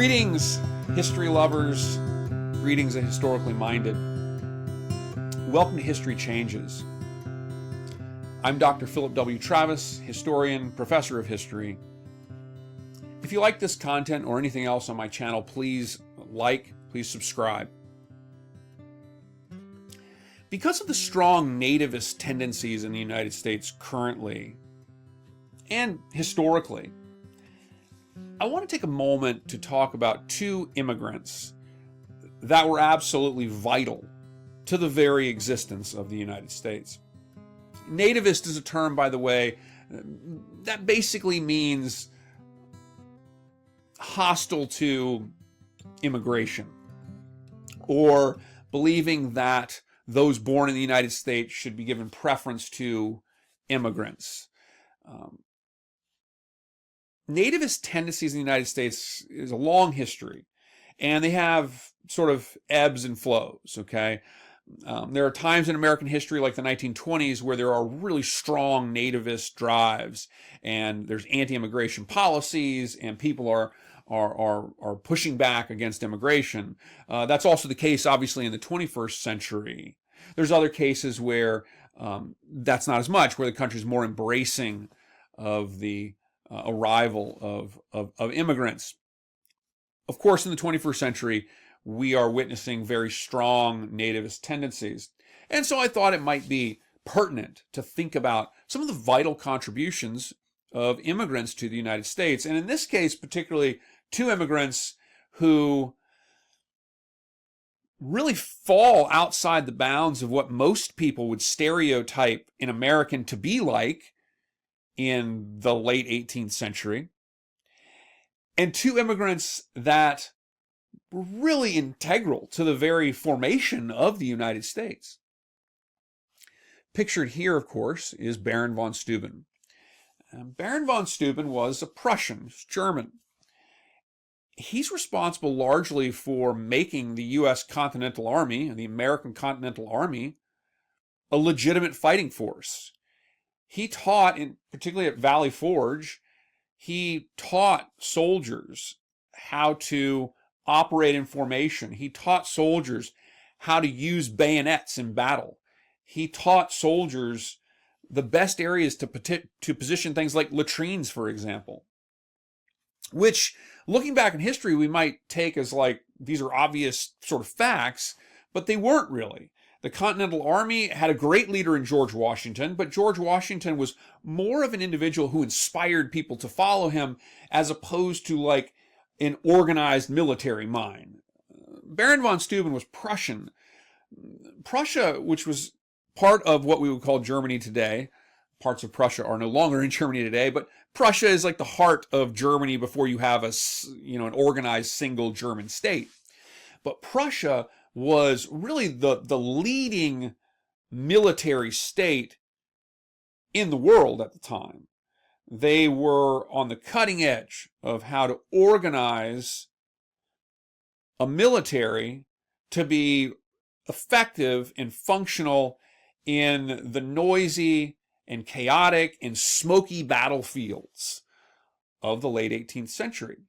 Greetings, history lovers. Greetings, historically minded. Welcome to History Changes. I'm Dr. Philip W. Travis, historian, professor of history. If you like this content or anything else on my channel, please subscribe. Because of the strong nativist tendencies in the United States currently and historically, I want to take a moment to talk about two immigrants that were absolutely vital to the very existence of the United States. Nativist is a term, by the way, that basically means hostile to immigration, or believing that those born in the United States should be given preference to immigrants. Nativist tendencies in the United States is a long history, and they have sort of ebbs and flows, okay? There are times in American history, like the 1920s, where there are really strong nativist drives, and there's anti-immigration policies, and people are pushing back against immigration. That's also the case, obviously, in the 21st century. There's other cases where that's not as much, where the country's more embracing of the arrival of immigrants. Of course, in the 21st century, we are witnessing very strong nativist tendencies. And so I thought it might be pertinent to think about some of the vital contributions of immigrants to the United States. And in this case, particularly two immigrants who really fall outside the bounds of what most people would stereotype an American to be like in the late 18th century, and two immigrants that were really integral to the very formation of the United States. Pictured here, of course, is Baron von Steuben. Baron von Steuben was a Prussian, German. He's responsible largely for making the U.S. Continental Army, the American Continental Army, a legitimate fighting force. He taught, particularly at Valley Forge, he taught soldiers how to operate in formation. He taught soldiers how to use bayonets in battle. He taught soldiers the best areas to position things like latrines, for example, which, looking back in history, we might take as like these are obvious sort of facts, but they weren't really. The Continental Army had a great leader in George Washington, but George Washington was more of an individual who inspired people to follow him as opposed to like an organized military mind. Baron von Steuben was Prussian. Prussia, which was part of what we would call Germany today, parts of Prussia are no longer in Germany today, but Prussia is like the heart of Germany before you have an organized single German state. But Prussia was really the leading military state in the world at the time. They were on the cutting edge of how to organize a military to be effective and functional in the noisy and chaotic and smoky battlefields of the late 18th century.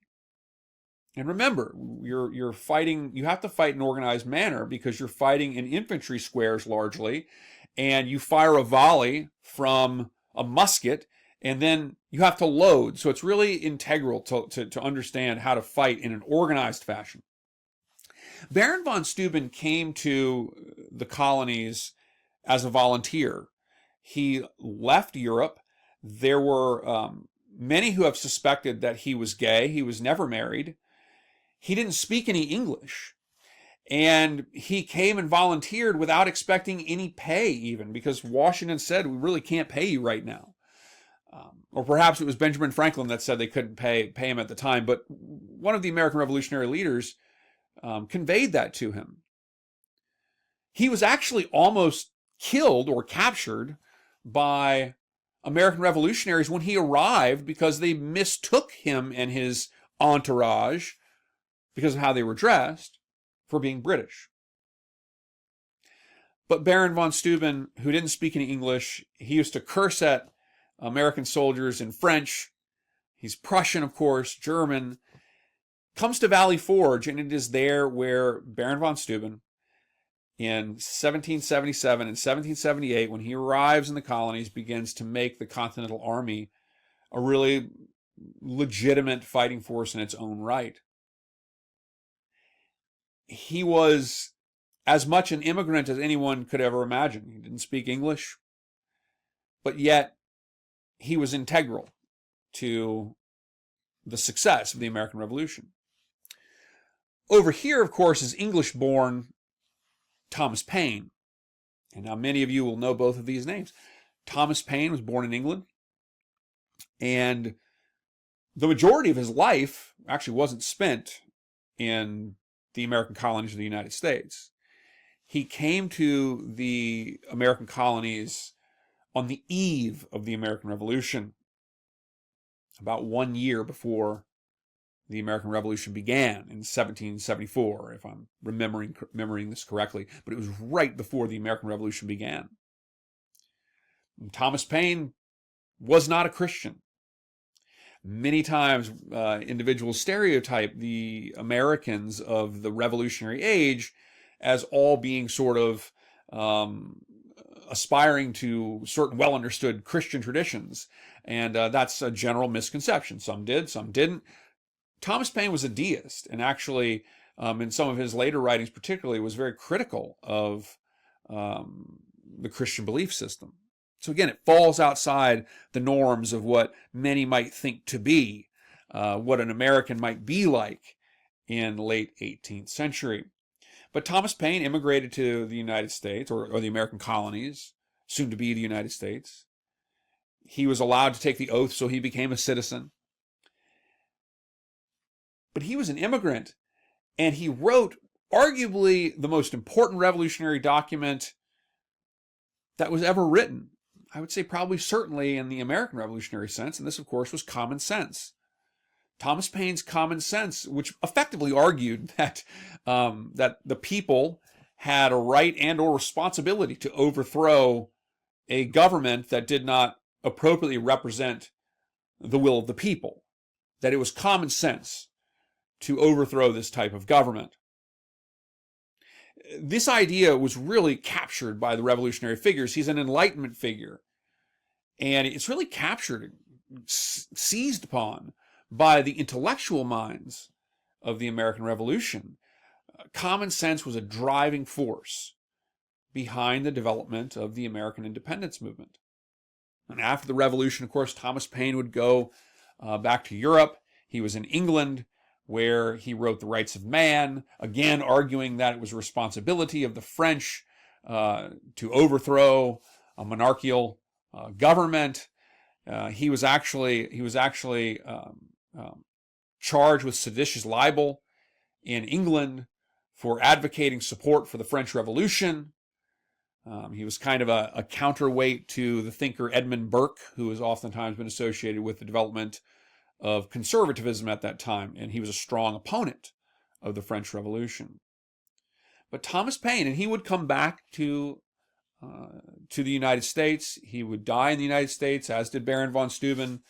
And remember, you're fighting, you have to fight in an organized manner because you're fighting in infantry squares largely, and you fire a volley from a musket, and then you have to load. So it's really integral to understand how to fight in an organized fashion. Baron von Steuben came to the colonies as a volunteer. He left Europe. There were many who have suspected that he was gay. He was never married. He didn't speak any English, and he came and volunteered without expecting any pay even, because Washington said, we really can't pay you right now. Or perhaps it was Benjamin Franklin that said they couldn't pay him at the time, but one of the American Revolutionary leaders conveyed that to him. He was actually almost killed or captured by American revolutionaries when he arrived because they mistook him and his entourage, because of how they were dressed, for being British. But Baron von Steuben, who didn't speak any English, he used to curse at American soldiers in French. He's Prussian, of course, German. comes to Valley Forge, and it is there where Baron von Steuben, in 1777 and 1778, when he arrives in the colonies, begins to make the Continental Army a really legitimate fighting force in its own right. He was as much an immigrant as anyone could ever imagine. He didn't speak English, but yet he was integral to the success of the American Revolution. Over here, of course, is English-born Thomas Paine. And now many of you will know both of these names. Thomas Paine was born in England, and the majority of his life actually wasn't spent in the American colonies of the United States. He came to the American colonies on the eve of the American Revolution, about 1 year before the American Revolution began in 1774, if I'm remembering this correctly. But it was right before the American Revolution began. And Thomas Paine was not a Christian. Many times individuals stereotype the Americans of the Revolutionary Age as all being sort of aspiring to certain well-understood Christian traditions. And that's a general misconception. Some did, some didn't. Thomas Paine was a deist, and actually, in some of his later writings particularly, was very critical of the Christian belief system. So again, it falls outside the norms of what many might think to be what an American might be like in the late 18th century. But Thomas Paine immigrated to the United States, or the American colonies, soon to be the United States. He was allowed to take the oath, so he became a citizen. But he was an immigrant, and he wrote arguably the most important revolutionary document that was ever written. I would say probably certainly in the American revolutionary sense, and this, of course, was Common Sense. Thomas Paine's Common Sense, which effectively argued that that the people had a right and or responsibility to overthrow a government that did not appropriately represent the will of the people, that it was common sense to overthrow this type of government. This idea was really captured by the revolutionary figures. He's an Enlightenment figure, and it's really captured, seized upon by the intellectual minds of the American Revolution. Common sense was a driving force behind the development of the American independence movement. And after the Revolution, of course, Thomas Paine would go back to Europe. He was in England, where he wrote The Rights of Man, again arguing that it was a responsibility of the French to overthrow a monarchical government. He was actually charged with seditious libel in England for advocating support for the French Revolution. He was kind of a counterweight to the thinker Edmund Burke, who has oftentimes been associated with the development of conservatism at that time, and he was a strong opponent of the French Revolution. But Thomas Paine, and he would come back to the United States. He would die in the United States, as did Baron von Steuben.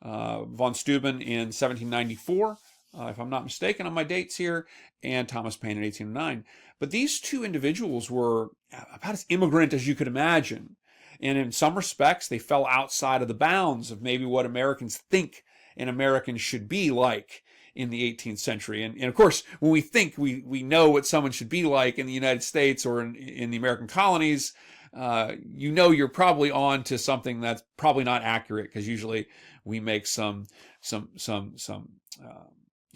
Von Steuben in 1794, if I'm not mistaken on my dates here, and Thomas Paine in 1809. But these two individuals were about as immigrant as you could imagine. And in some respects, they fell outside of the bounds of maybe what Americans think an American should be like in the 18th century. And of course, when we think we know what someone should be like in the United States or in the American colonies, you know you're probably on to something that's probably not accurate, because usually we make some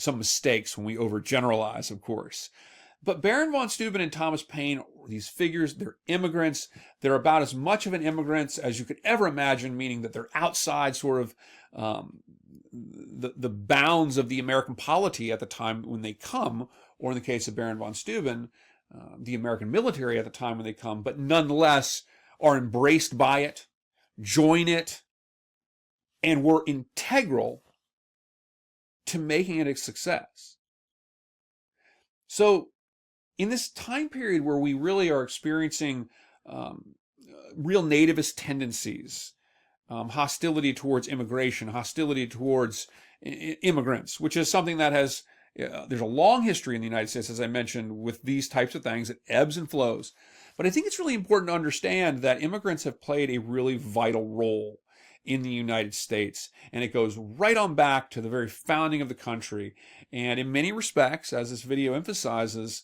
mistakes when we overgeneralize, of course. But Baron von Steuben and Thomas Paine, these figures, they're immigrants. They're about as much of an immigrants as you could ever imagine, meaning that they're outside sort of the bounds of the American polity at the time when they come, or in the case of Baron von Steuben, the American military at the time when they come, but nonetheless are embraced by it, join it, and were integral to making it a success. So in this time period where we really are experiencing real nativist tendencies, hostility towards immigration, hostility towards immigrants, which is something that has There's a long history in the United States, as I mentioned, with these types of things. It ebbs and flows. But I think it's really important to understand that immigrants have played a really vital role in the United States. And it goes right on back to the very founding of the country. And in many respects, as this video emphasizes,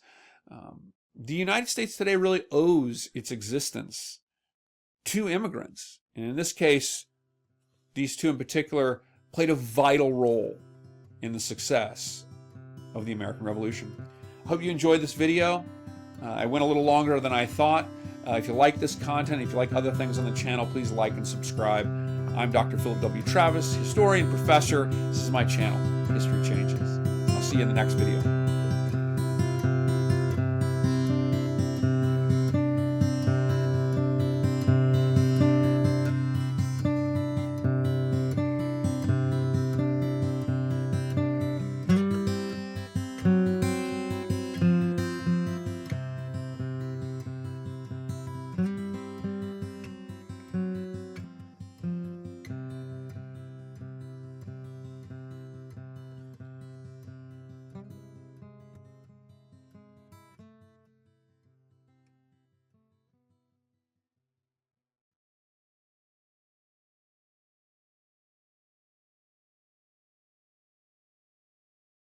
the United States today really owes its existence to immigrants. And in this case, these two in particular played a vital role in the success of the American Revolution. I hope you enjoyed this video. I went a little longer than I thought. If you like this content, if you like other things on the channel, please like and subscribe. I'm Dr. Philip W. Travis, historian, professor. This is my channel, History Changes. I'll see you in the next video.